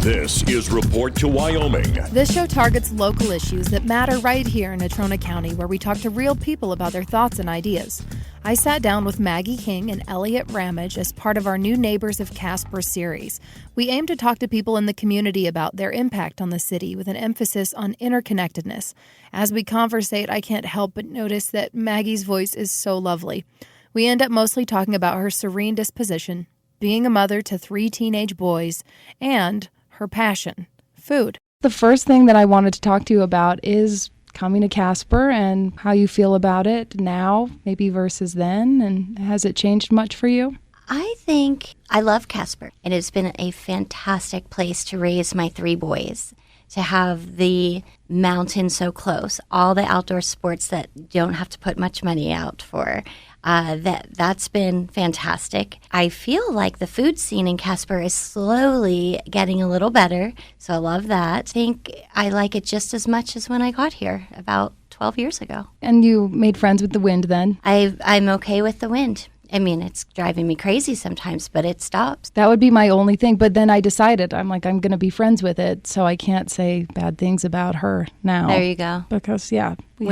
This is Report to Wyoming. This show targets local issues that matter right here in Natrona County, where we talk to real people about their thoughts and ideas. I sat down with Maggie King and Elliott Ramage as part of our new Neighbors of Casper series. We aim to talk to people in the community about their impact on the city with an emphasis on interconnectedness. As we conversate, I can't help but notice that Maggie's voice is so lovely. We end up mostly talking about her serene disposition, being a mother to 3 teenage boys, and her passion, food. The first thing that I wanted to talk to you about is coming to Casper and how you feel about it now, maybe versus then, and has it changed much for you? I think I love Casper. It has been a fantastic place to raise my 3 boys, to have the mountain so close, all the outdoor sports that you don't have to put much money out for. That's been fantastic. I feel like the food scene in Casper is slowly getting a little better, so I love that. I think I like it just as much as when I got here about 12 years ago. And you made friends with the wind then? I'm okay with the wind. I mean, it's driving me crazy sometimes, but it stops. That would be my only thing. But then I decided, I'm going to be friends with it, so I can't say bad things about her now. There you go. Because, we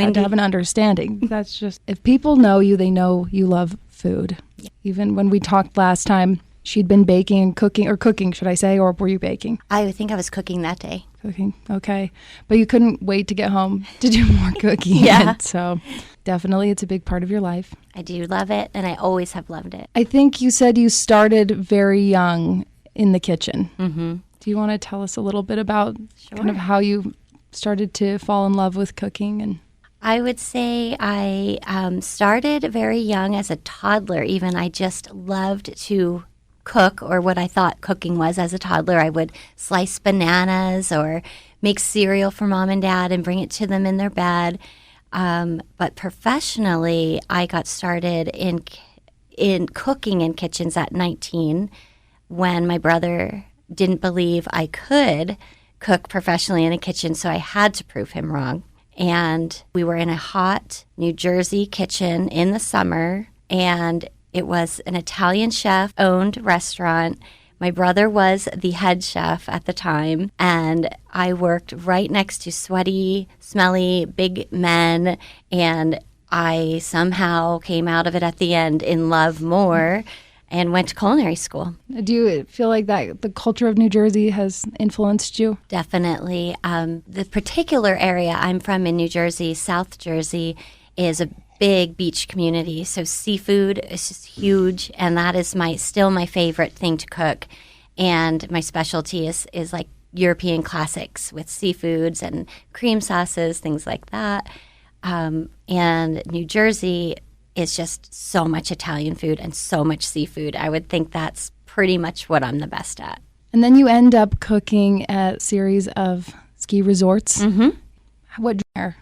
had to have an understanding. That's just, if people know you, they know you love food. Yeah. Even when we talked last time, she'd been baking and cooking, should I say, or were you baking? I think I was cooking that day. Cooking, okay. But you couldn't wait to get home to do more cooking. Yeah. So definitely it's a big part of your life. I do love it, and I always have loved it. I think you said you started very young in the kitchen. Mm-hmm. Do you want to tell us a little bit about kind of how you started to fall in love with cooking? And I would say I started very young as a toddler even. I just loved to cook, or what I thought cooking was as a toddler. I would slice bananas or make cereal for mom and dad and bring it to them in their bed. But professionally, I got started in cooking in kitchens at 19 when my brother didn't believe I could cook professionally in a kitchen, so I had to prove him wrong. And we were in a hot New Jersey kitchen in the summer, and it was an Italian chef-owned restaurant. My brother was the head chef at the time, and I worked right next to sweaty, smelly, big men, and I somehow came out of it at the end in love more and went to culinary school. Do you feel like that the culture of New Jersey has influenced you? Definitely. The particular area I'm from in New Jersey, South Jersey, is a big beach community, so seafood is just huge, and that is still my favorite thing to cook. And my specialty is like European classics with seafoods and cream sauces, things like that. And New Jersey is just so much Italian food and so much seafood. I would think that's pretty much what I'm the best at. And then you end up cooking at a series of ski resorts. Mm-hmm. What genre?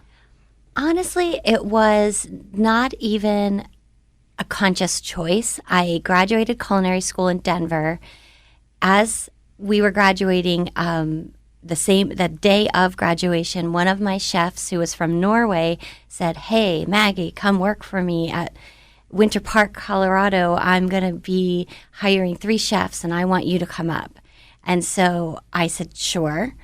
Honestly, it was not even a conscious choice. I graduated culinary school in Denver. As we were graduating, the day of graduation, one of my chefs who was from Norway said, "Hey, Maggie, come work for me at Winter Park, Colorado. I'm going to be hiring 3 chefs, and I want you to come up." And so I said, sure,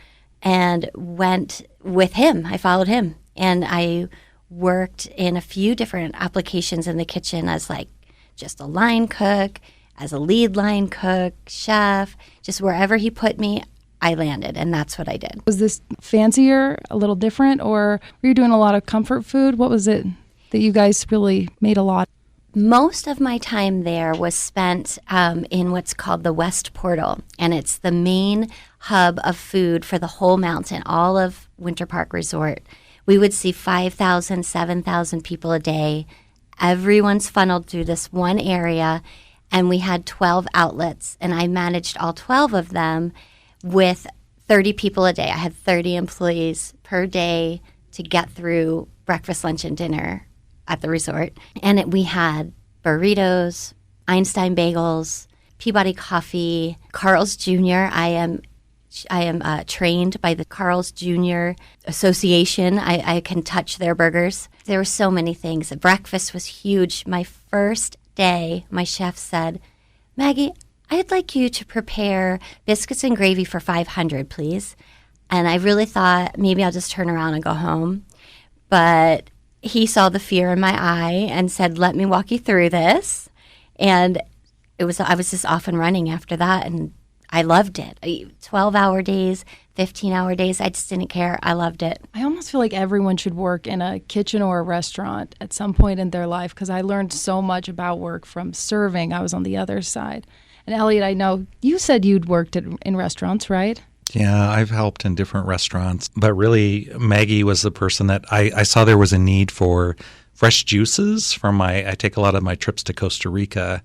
and went with him. I followed him. And I worked in a few different applications in the kitchen as like just a line cook, as a lead line cook, chef, just wherever he put me, I landed, and that's what I did. Was this fancier, a little different, or were you doing a lot of comfort food? What was it that you guys really made a lot? Most of my time there was spent in what's called the West Portal, and it's the main hub of food for the whole mountain, all of Winter Park Resort. We would see 5,000, 7,000 people a day. Everyone's funneled through this one area, and we had 12 outlets, and I managed all 12 of them with 30 people a day. I had 30 employees per day to get through breakfast, lunch, and dinner at the resort. And we had burritos, Einstein bagels, Peabody coffee, Carl's Jr. I am trained by the Carl's Jr. Association. I can touch their burgers. There were so many things. The breakfast was huge. My first day, my chef said, "Maggie, I'd like you to prepare biscuits and gravy for 500, please. And I really thought maybe I'll just turn around and go home. But he saw the fear in my eye and said, let me walk you through this. And I was just off and running after that, and I loved it. 12-hour days, 15-hour days, I just didn't care. I loved it. I almost feel like everyone should work in a kitchen or a restaurant at some point in their life, because I learned so much about work from serving. I was on the other side. And Elliott, I know you said you'd worked in restaurants, right? Yeah, I've helped in different restaurants, but really Maggie was the person that I saw there was a need for fresh juices I take a lot of my trips to Costa Rica,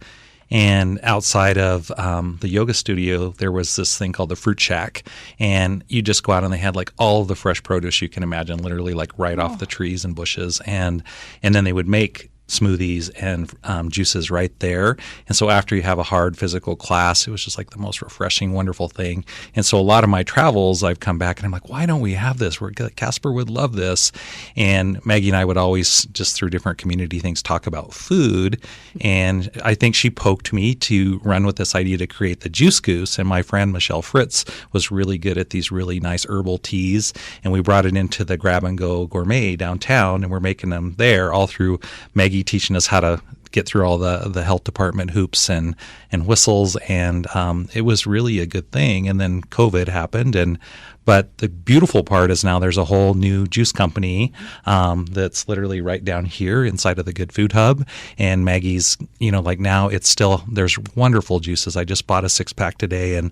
and outside of the yoga studio, there was this thing called the Fruit Shack, and you just go out and they had like all of the fresh produce you can imagine, literally like right off the trees and bushes, and then they would make smoothies and juices right there. And so after you have a hard physical class, it was just like the most refreshing, wonderful thing. And so a lot of my travels, I've come back and I'm like, why don't we have this? Casper would love this. And Maggie and I would always, just through different community things, talk about food. And I think she poked me to run with this idea to create the Juice Goose. And my friend Michelle Fritz was really good at these really nice herbal teas. And we brought it into the Grab and Go Gourmet downtown, and we're making them there all through Maggie teaching us how to get through all the health department hoops and whistles, and it was really a good thing. And then COVID happened, but the beautiful part is now there's a whole new juice company that's literally right down here inside of the Good Food Hub. And Maggie's, like now it's still, there's wonderful juices. I just bought a 6-pack today, and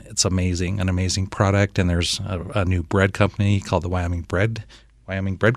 it's amazing, an amazing product. And there's a new bread company called the Wyoming Bread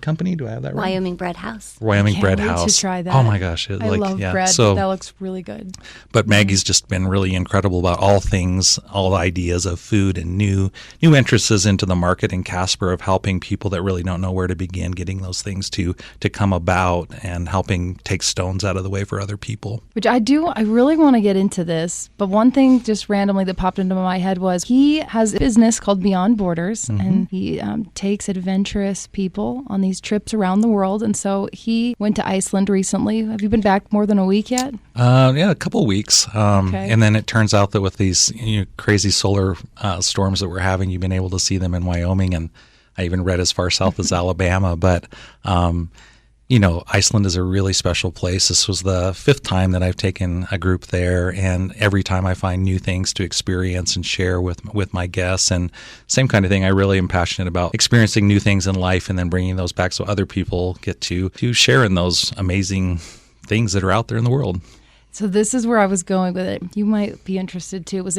Company. Do I have that right? Wyoming Bread House. Wyoming Bread House. To try that. Oh my gosh. I love bread. So, that looks really good. But Maggie's just been really incredible about all things, all the ideas of food and new entrances into the market in Casper, of helping people that really don't know where to begin, getting those things to come about, and helping take stones out of the way for other people. Which I really want to get into this. But one thing just randomly that popped into my head was he has a business called Beyond Borders, and he takes adventurous people on these trips around the world. And so he went to Iceland recently. Have you been back more than a week yet? Yeah, a couple of weeks. Okay. And then it turns out that with these crazy solar storms that we're having, you've been able to see them in Wyoming, and I even read as far south as Alabama. But Iceland is a really special place. This was the 5th time that I've taken a group there, and every time I find new things to experience and share with my guests. And same kind of thing, I really am passionate about experiencing new things in life and then bringing those back so other people get to share in those amazing things that are out there in the world. So this is where I was going with it. You might be interested too. Is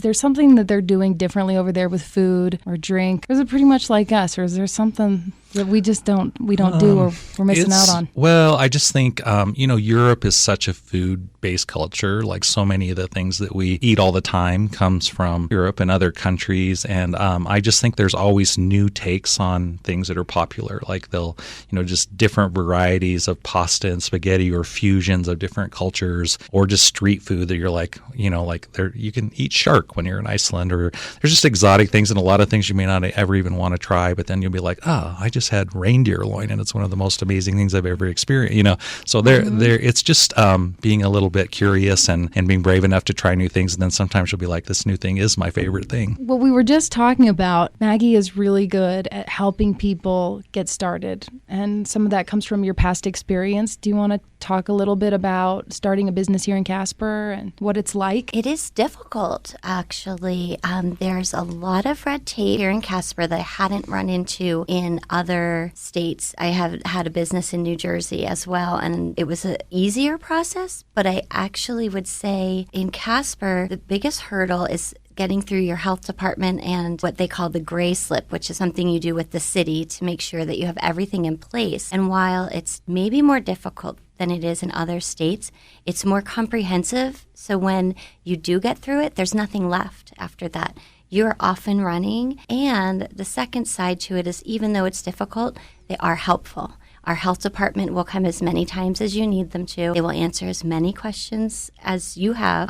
there something that they're doing differently over there with food or drink? Or is it pretty much like us, or is there something that we don't do, or we're missing out on? Well, I just think Europe is such a food-based culture. Like so many of the things that we eat all the time comes from Europe and other countries, and I just think there's always new takes on things that are popular. Like they'll just different varieties of pasta and spaghetti, or fusions of different cultures, or just street food that you're like you can eat shark when you're in Iceland, or there's just exotic things, and a lot of things you may not ever even want to try, but then you'll be like, I just had reindeer loin, and it's one of the most amazing things I've ever experienced. So there it's just being a little bit curious and being brave enough to try new things, and then sometimes you'll be like, this new thing is my favorite thing. Well, we were just talking about Maggie is really good at helping people get started, and some of that comes from your past experience. Do you want to talk a little bit about starting a business here in Casper and what it's like? It is difficult, actually. There's a lot of red tape here in Casper that I hadn't run into in other states. I have had a business in New Jersey as well, and it was an easier process, but I actually would say in Casper, the biggest hurdle is getting through your health department and what they call the gray slip, which is something you do with the city to make sure that you have everything in place. And while it's maybe more difficult than it is in other states, it's more comprehensive. So when you do get through it, there's nothing left after that. You're off and running. And the second side to it is, even though it's difficult, they are helpful. Our health department will come as many times as you need them to. They will answer as many questions as you have,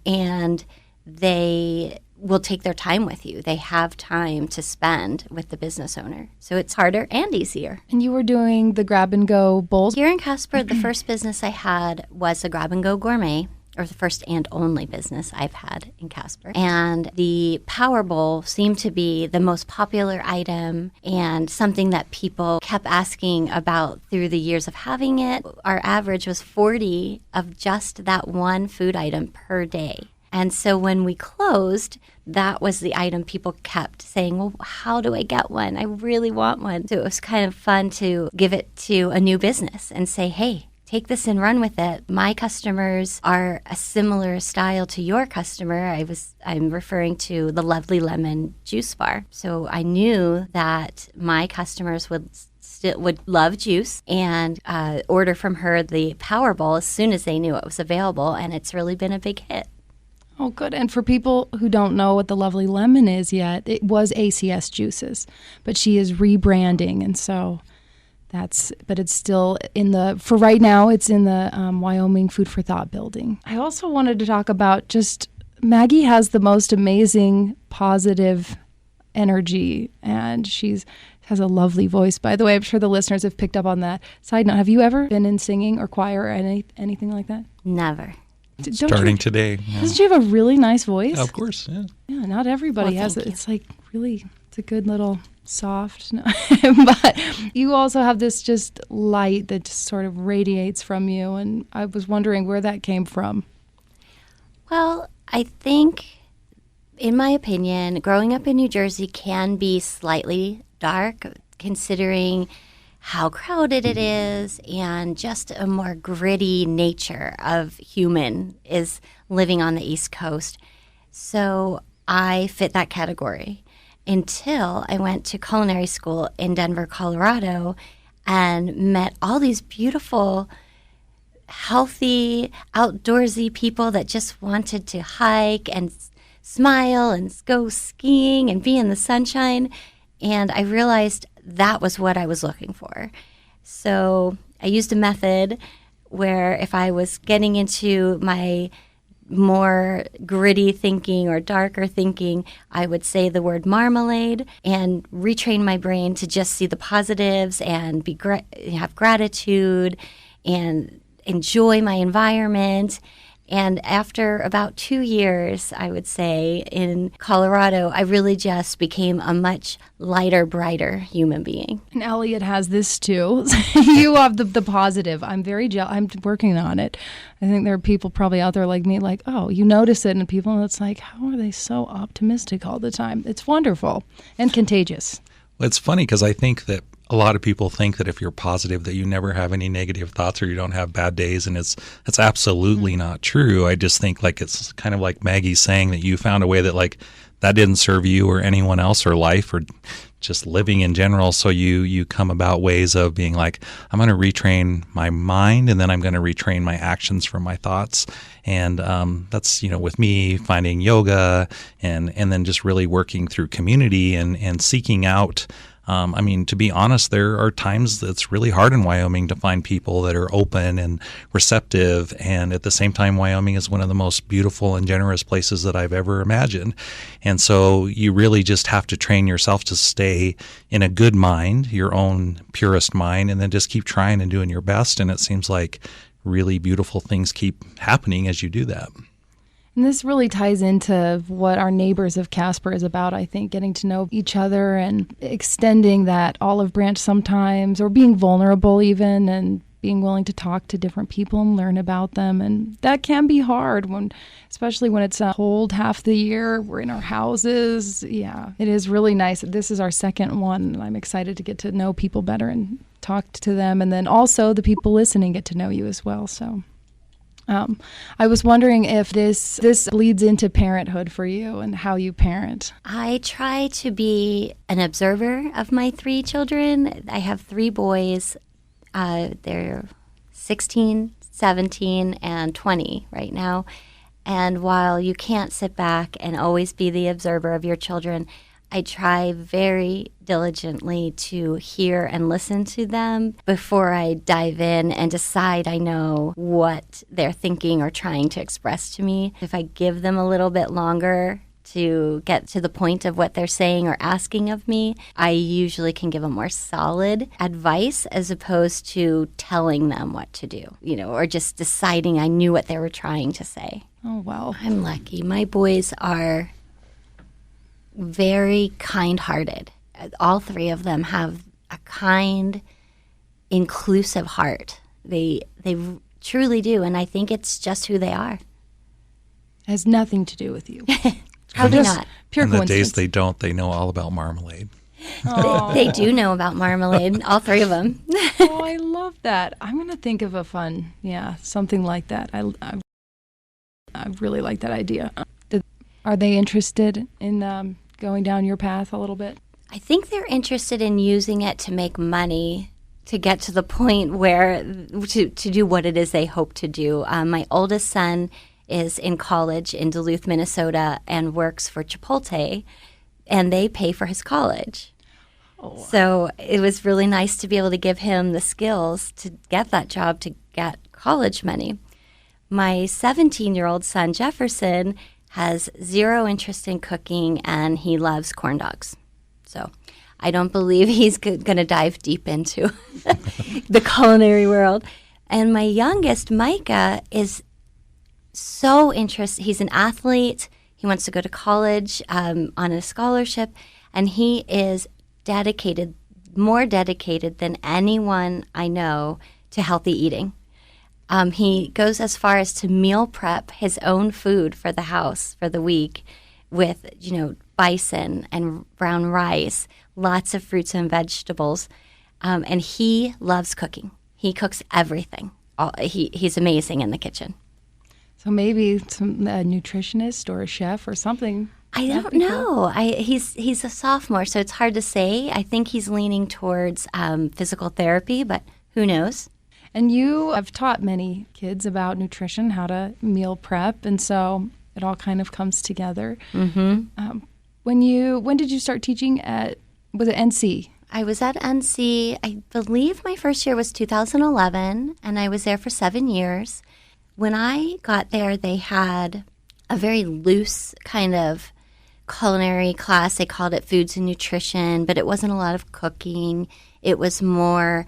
and they will take their time with you. They have time to spend with the business owner. So it's harder and easier. And you were doing the grab and go bowls? Here in Casper, the first business I had was a grab and go gourmet. or the first and only business I've had in Casper. And the Power Bowl seemed to be the most popular item and something that people kept asking about through the years of having it. Our average was 40 of just that one food item per day. And so when we closed, that was the item people kept saying, well, how do I get one? I really want one. So it was kind of fun to give it to a new business and say, hey, take this and run with it. My customers are a similar style to your customer. I'm referring to the Lovely Lemon juice bar. So I knew that my customers would love juice and order from her the Power Bowl as soon as they knew it was available, and it's really been a big hit. Oh, good. And for people who don't know what the Lovely Lemon is yet, it was ACS Juices, but she is rebranding, and so but it's still for right now, it's in the Wyoming Food for Thought building. I also wanted to talk about just Maggie has the most amazing positive energy, and has a lovely voice, by the way. I'm sure the listeners have picked up on that. Side note, have you ever been in singing or choir or anything like that? Never. Starting today. Yeah. Doesn't she have a really nice voice? Of course, yeah. Yeah, not everybody has it. You. It's like really, it's a good little soft. But you also have this just light that just sort of radiates from you, and I was wondering where that came from. Well, I think, in my opinion, growing up in New Jersey can be slightly dark, considering how crowded it is and just a more gritty nature of human is living on the East Coast. So I fit that category until I went to culinary school in Denver, Colorado, and met all these beautiful, healthy, outdoorsy people that just wanted to hike and smile and go skiing and be in the sunshine. And I realized that was what I was looking for. So I used a method where if I was getting into my more gritty thinking or darker thinking, I would say the word marmalade and retrain my brain to just see the positives and have gratitude and enjoy my environment. And after about 2 years, I would say, in Colorado, I really just became a much lighter, brighter human being. And Elliott has this too. You have the positive. I'm very I'm working on it. I think there are people probably out there like me, like, oh, you notice it in people, and it's like, how are they so optimistic all the time? It's wonderful and contagious. Well, it's funny because I think that a lot of people think that if you're positive that you never have any negative thoughts or you don't have bad days, and that's absolutely not true. I just think like it's kind of like Maggie saying that you found a way that like that didn't serve you or anyone else or life or just living in general. So you come about ways of being like, I'm going to retrain my mind and then I'm going to retrain my actions from my thoughts. And that's, with me finding yoga and then just really working through community and seeking out. To be honest, there are times that's really hard in Wyoming to find people that are open and receptive. And at the same time, Wyoming is one of the most beautiful and generous places that I've ever imagined. And so you really just have to train yourself to stay in a good mind, your own purest mind, and then just keep trying and doing your best. And it seems like really beautiful things keep happening as you do that. And this really ties into what our Neighbors of Casper is about, I think, getting to know each other and extending that olive branch sometimes, or being vulnerable even, and being willing to talk to different people and learn about them. And that can be hard, especially when it's cold half the year. We're in our houses. Yeah, it is really nice. This is our second one, and I'm excited to get to know people better and talk to them. And then also the people listening get to know you as well. So I was wondering if this bleeds into parenthood for you and how you parent. I try to be an observer of my 3 children. I have 3 boys. They're 16, 17, and 20 right now. And while you can't sit back and always be the observer of your children, I try very diligently to hear and listen to them before I dive in and decide I know what they're thinking or trying to express to me. If I give them a little bit longer to get to the point of what they're saying or asking of me, I usually can give them more solid advice as opposed to telling them what to do, or just deciding I knew what they were trying to say. Oh, wow. I'm lucky. My boys are very kind-hearted. All three of them have a kind, inclusive heart. They truly do, and I think it's just who they are. It has nothing to do with you. Probably Just not. pure In the coincidence. days they know all about Marmalade. They do know about Marmalade, all three of them. Oh, I love that. I'm going to think of a fun, something like that. I really like that idea. Are they interested in going down your path a little bit? I think they're interested in using it to make money, to get to the point where to do what it is they hope to do. My oldest son is in college in Duluth, Minnesota, and works for Chipotle, and they pay for his college. Oh. So it was really nice to be able to give him the skills to get that job, to get college money. My 17-year-old son, Jefferson, has zero interest in cooking, and he loves corn dogs. So I don't believe he's going to dive deep into the culinary world. And my youngest, Micah, is so interested. He's an athlete. He wants to go to college on a scholarship, and he is dedicated, more dedicated than anyone I know to healthy eating. He goes as far as to meal prep his own food for the house for the week with, bison and brown rice, lots of fruits and vegetables. And he loves cooking. He cooks everything. He's amazing in the kitchen. So maybe some nutritionist or a chef or something. I don't know. He's a sophomore, so it's hard to say. I think he's leaning towards physical therapy, but who knows? And you have taught many kids about nutrition, how to meal prep, and so it all kind of comes together. Mm-hmm. When did you start teaching was it NC? I was at NC, I believe my first year was 2011, and I was there for 7 years. When I got there, they had a very loose kind of culinary class. They called it Foods and Nutrition, but it wasn't a lot of cooking. It was more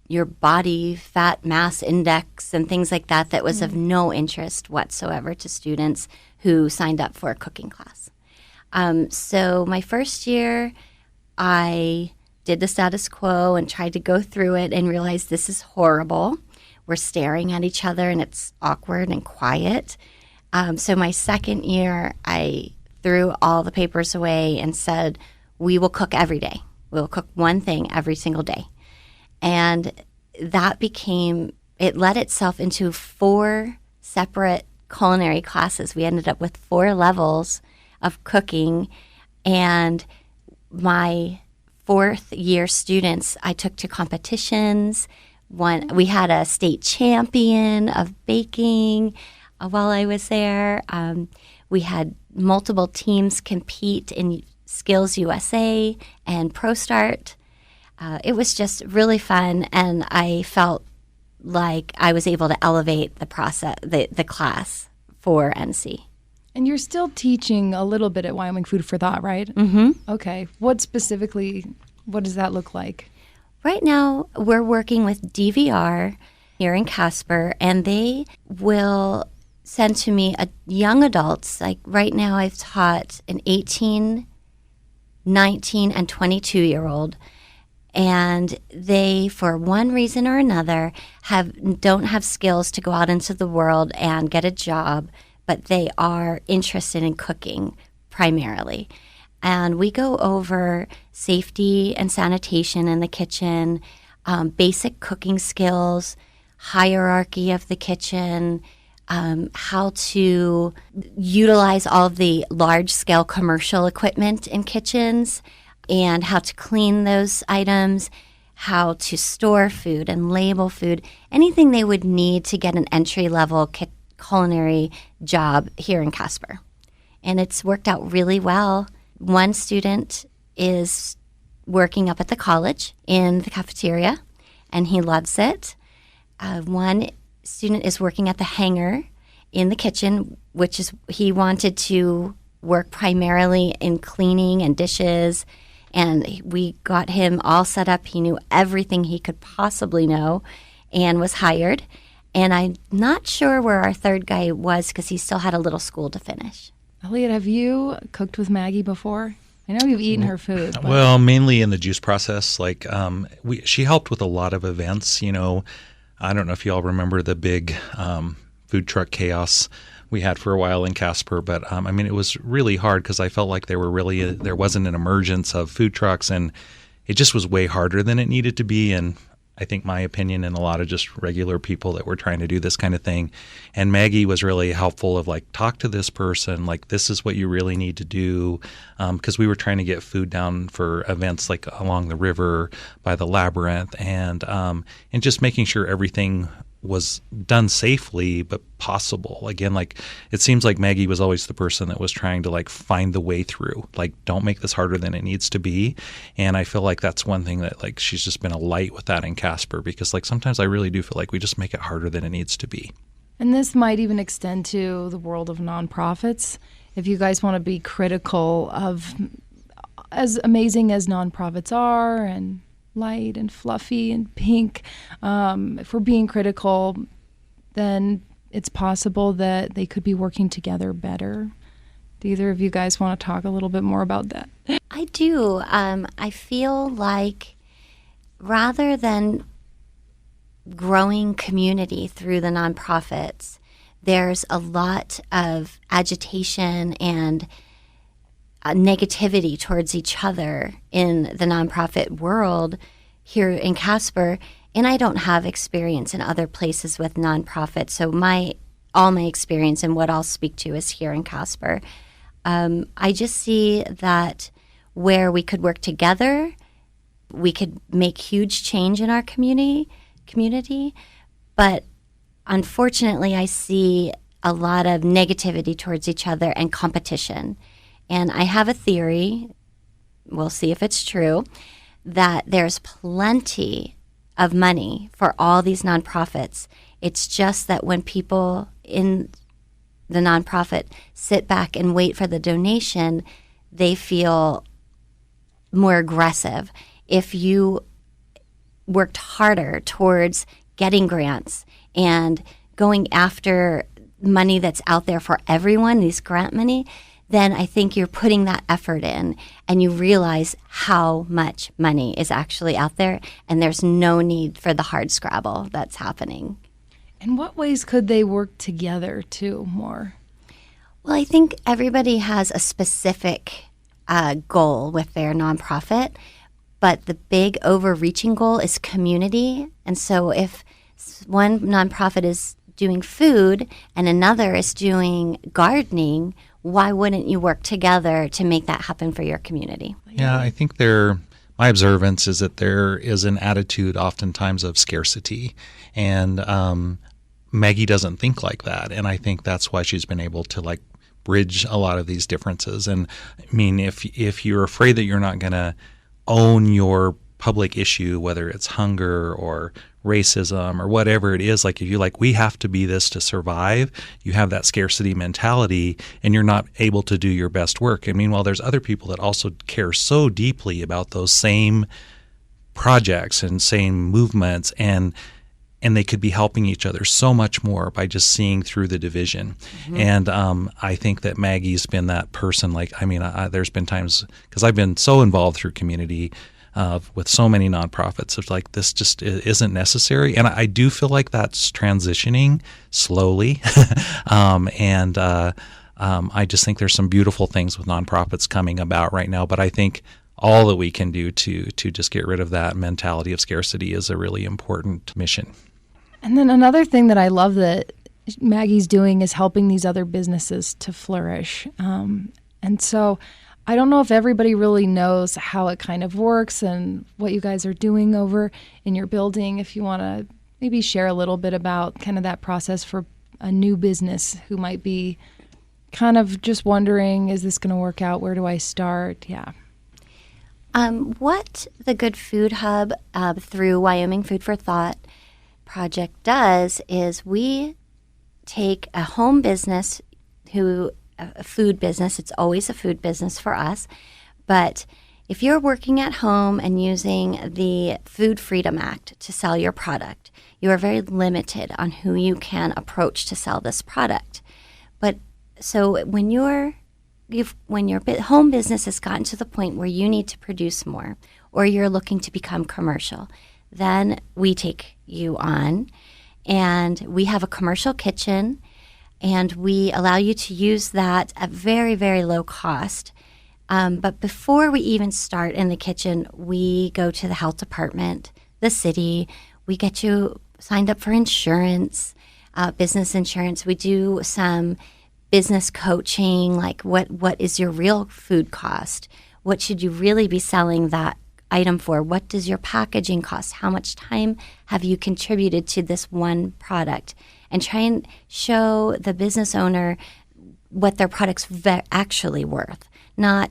your body fat mass index and things like that was of no interest whatsoever to students who signed up for a cooking class. So my first year, I did the status quo and tried to go through it and realized this is horrible. We're staring at each other and it's awkward and quiet. So my second year, I threw all the papers away and said, we will cook every day. We'll cook one thing every single day. And that it led itself into 4 separate culinary classes. We ended up with 4 levels of cooking. And my 4th year students, I took to competitions. We had a state champion of baking while I was there. We had multiple teams compete in Skills USA and ProStart. It was just really fun, and I felt like I was able to elevate the process, the class for NC. And you're still teaching a little bit at Wyoming Food for Thought, right? Mm-hmm. Okay. What does that look like? Right now, we're working with DVR here in Casper, and they will send to me young adults. Like right now, I've taught an 18, 19, and 22-year-old, and they, for one reason or another, don't have skills to go out into the world and get a job, but they are interested in cooking primarily. And we go over safety and sanitation in the kitchen, basic cooking skills, hierarchy of the kitchen, how to utilize all of the large-scale commercial equipment in kitchens, and how to clean those items, how to store food and label food, anything they would need to get an entry-level culinary job here in Casper. And it's worked out really well. One student is working up at the college in the cafeteria, and he loves it. One student is working at the hangar in the kitchen, which is he wanted to work primarily in cleaning and dishes, and we got him all set up. He knew everything he could possibly know and was hired. And I'm not sure where our third guy was because he still had a little school to finish. Elliott, have you cooked with Maggie before? I know you've eaten her food. But... Well, mainly in the juice process. Like she helped with a lot of events. You know, I don't know if you all remember the big food truck chaos we had for a while in Casper, but I mean, it was really hard because I felt like there wasn't an emergence of food trucks, and it just was way harder than it needed to be. And I think my opinion and a lot of just regular people that were trying to do this kind of thing. And Maggie was really helpful of like, talk to this person, like this is what you really need to do. Because we were trying to get food down for events like along the river by the labyrinth, and just making sure everything was done safely but possible. Again, like it seems like Maggie was always the person that was trying to like find the way through, like don't make this harder than it needs to be. And I feel like that's one thing that like she's just been a light with that in Casper, because like sometimes I really do feel like we just make it harder than it needs to be. And this might even extend to the world of nonprofits. If you guys want to be critical of as amazing as nonprofits are and light and fluffy and pink, if we're being critical, then it's possible that they could be working together better. Do either of you guys want to talk a little bit more about that? I do. I feel like rather than growing community through the nonprofits, there's a lot of agitation and negativity towards each other in the nonprofit world here in Casper. And I don't have experience in other places with nonprofits, so all my experience and what I'll speak to is here in Casper. I just see that where we could work together, we could make huge change in our community. But unfortunately, I see a lot of negativity towards each other and competition. And I have a theory, we'll see if it's true, that there's plenty of money for all these nonprofits. It's just that when people in the nonprofit sit back and wait for the donation, they feel more aggressive. If you worked harder towards getting grants and going after money that's out there for everyone, these grant money, then I think you're putting that effort in and you realize how much money is actually out there, and there's no need for the hard scrabble that's happening. In what ways could they work together too more? Well, I think everybody has a specific goal with their nonprofit, but the big overreaching goal is community. And so if one nonprofit is doing food and another is doing gardening, why wouldn't you work together to make that happen for your community? Yeah, I think my observance is that there is an attitude oftentimes of scarcity, and Maggie doesn't think like that, and I think that's why she's been able to like bridge a lot of these differences. And I mean, if you're afraid that you're not going to own your public issue, whether it's hunger or racism or whatever it is, like if you like, we have to be this to survive, you have that scarcity mentality and you're not able to do your best work. And meanwhile, there's other people that also care so deeply about those same projects and same movements, and they could be helping each other so much more by just seeing through the division. Mm-hmm. And I think that Maggie's been that person. Like, I mean, there's been times, because I've been so involved through community with so many nonprofits, it's like this just isn't necessary. And I do feel like that's transitioning slowly. I just think there's some beautiful things with nonprofits coming about right now. But I think all that we can do to just get rid of that mentality of scarcity is a really important mission. And then another thing that I love that Maggie's doing is helping these other businesses to flourish. And so I don't know if everybody really knows how it kind of works and what you guys are doing over in your building. If you want to maybe share a little bit about kind of that process for a new business who might be kind of just wondering, is this going to work out? Where do I start? Yeah. What the Good Food Hub through Wyoming Food for Thought project does is we take a home business who a food business. It's always a food business for us. But if you're working at home and using the Food Freedom Act to sell your product, you are very limited on who you can approach to sell this product. But so when your home business has gotten to the point where you need to produce more, or you're looking to become commercial, then we take you on, and we have a commercial kitchen, and we allow you to use that at very, very low cost. But before we even start in the kitchen, we go to the health department, the city. We get you signed up for insurance, business insurance. We do some business coaching, like what is your real food cost? What should you really be selling that item for? What does your packaging cost? How much time have you contributed to this one product? And try and show the business owner what their product's actually worth, not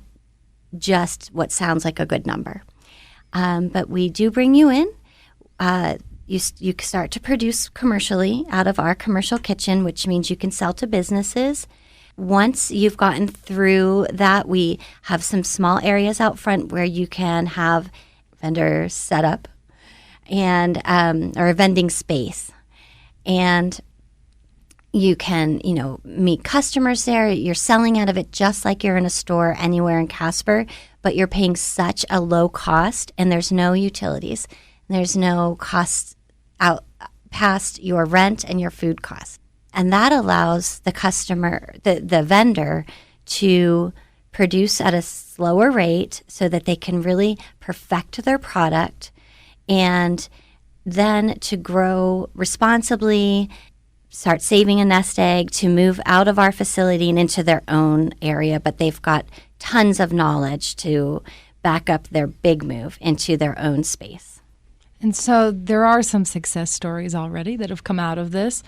just what sounds like a good number. But we do bring you in. You start to produce commercially out of our commercial kitchen, which means you can sell to businesses. Once you've gotten through that, we have some small areas out front where you can have vendors set up and or a vending space. And you can, meet customers there. You're selling out of it just like you're in a store anywhere in Casper, but you're paying such a low cost, and there's no utilities. There's no costs out past your rent and your food costs. And that allows the customer, the vendor, to produce at a slower rate so that they can really perfect their product, and then to grow responsibly, start saving a nest egg, to move out of our facility and into their own area. But they've got tons of knowledge to back up their big move into their own space. And so there are some success stories already that have come out of this.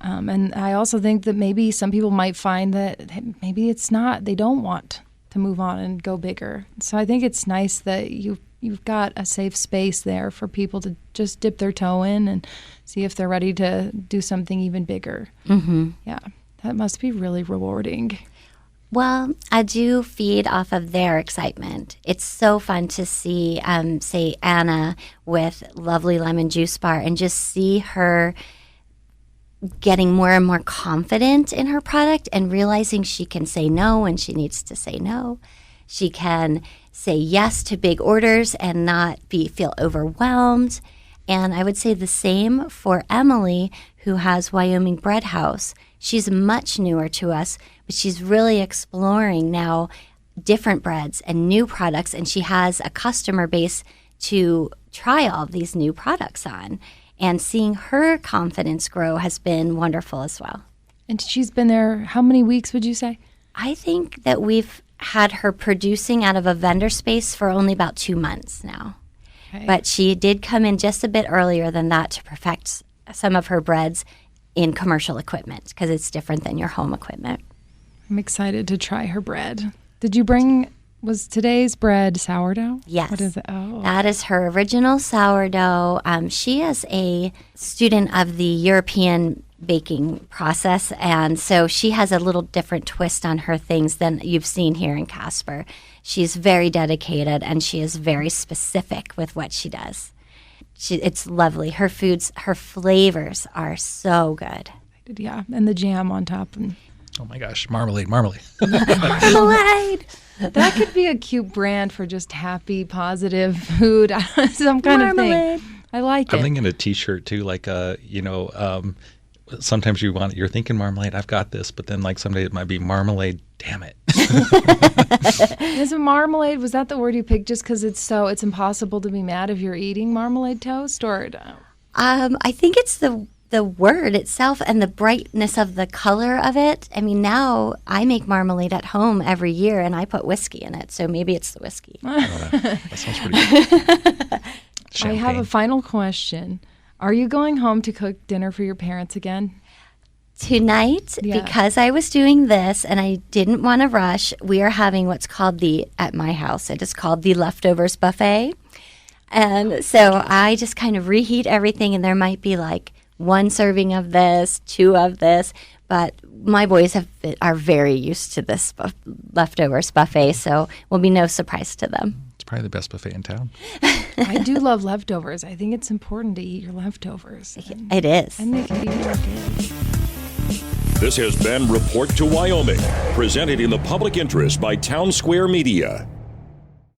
And I also think that maybe some people might find that maybe it's not, they don't want to move on and go bigger. So I think it's nice that you've got a safe space there for people to just dip their toe in and see if they're ready to do something even bigger. Mm-hmm. Yeah, that must be really rewarding. Well, I do feed off of their excitement. It's so fun to see, say, Anna with Lovely Lemon Juice Bar, and just see her getting more and more confident in her product and realizing she can say no when she needs to say no. She can say yes to big orders and not feel overwhelmed. And I would say the same for Emily, who has Wyoming Bread House. She's much newer to us, but she's really exploring now different breads and new products, and she has a customer base to try all of these new products on. And seeing her confidence grow has been wonderful as well. And she's been there how many weeks, would you say? I think that we've had her producing out of a vendor space for only about 2 months now. Okay. But she did come in just a bit earlier than that to perfect some of her breads in commercial equipment, because it's different than your home equipment. I'm excited to try her bread. Did you bring, was today's bread sourdough? Yes. What is it? Oh. That is her original sourdough. She is a student of the European baking process, and so she has a little different twist on her things than you've seen here in Casper. She's very dedicated, and she is very specific with what she does. It's lovely. Her flavors are so good. Yeah, and the jam on top. And Oh my gosh, marmalade. Marmalade! that could be a cute brand for just happy, positive food, some kind of thing. I like it. I'm thinking a T-shirt too, like sometimes you're thinking marmalade, I've got this, but then like someday it might be marmalade. Damn it! Is it marmalade? Was that the word you picked just because it's impossible to be mad if you're eating marmalade toast, or? I think it's the word itself and the brightness of the color of it. I mean, now I make marmalade at home every year, and I put whiskey in it, so maybe it's the whiskey. That sounds pretty good. I have a final question. Are you going home to cook dinner for your parents again? Tonight, because I was doing this and I didn't want to rush, we are having what's called at my house, it is called the leftovers buffet. And so I just kind of reheat everything, and there might be like 1 serving of this, 2 of this, but my boys are very used to this leftovers buffet, so will be no surprise to them. It's probably the best buffet in town. I do love leftovers. I think it's important to eat your leftovers. It is. And they can be really good. This has been Report to Wyoming, presented in the public interest by Town Square Media.